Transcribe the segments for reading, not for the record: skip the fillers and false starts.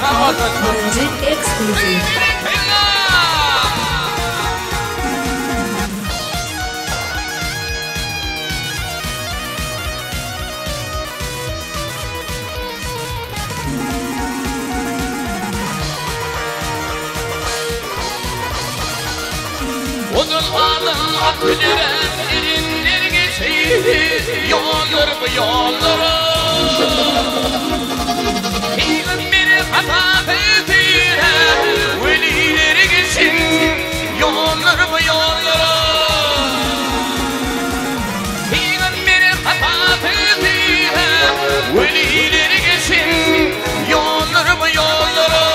Music exclusive. Odunlardan akıcıren erinler geçeydi yollar bu yollara Peygamberi hata ettiğine velileri geçin yollar bu yollara Peygamberi hata ettiğine velileri geçin yollar bu yollara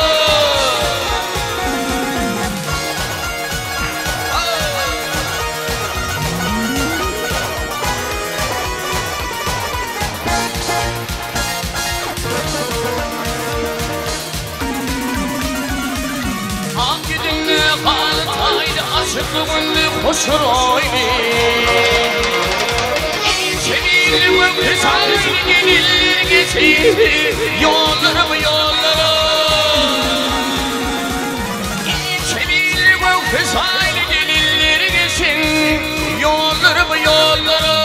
Aşıklığını koşur oyni İçebilir ve kısarsın gelir geçir Yollara mı yollara İçebilir ve kısarsın gelir geçir Yollara mı yollara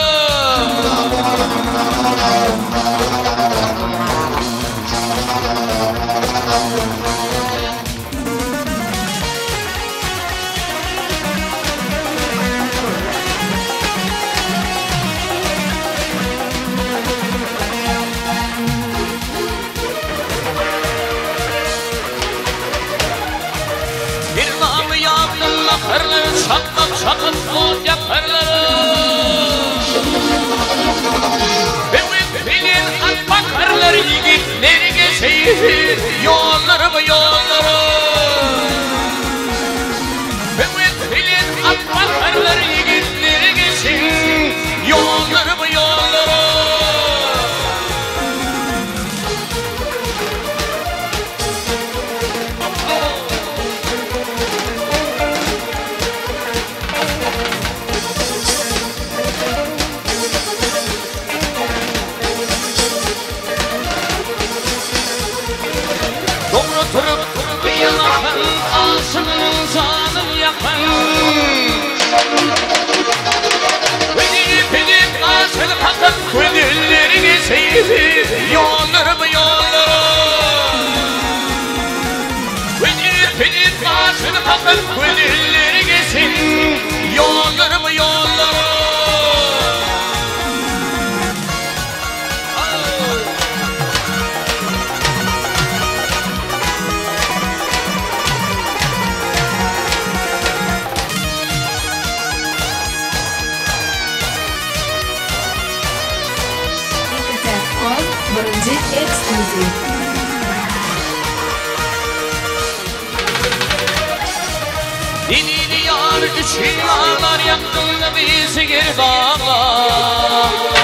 Yaparlar, şakıp ot yaparlar Evet bilin at bakarlar yigitleri geçeydi Yolları mı yolları Evet bilin at bakarlar yigitleri geçin Yolları mı yolları Durup bir yalan ağzının canı yakan Bilip ağzını takıp gönülleri geçeydi Yolları mı yolları Bilip ağzını takıp gönülleri geçin Yolları mı yolları Music exclusive. Dinini yar için ağlar yaktın da bizi geri dağlar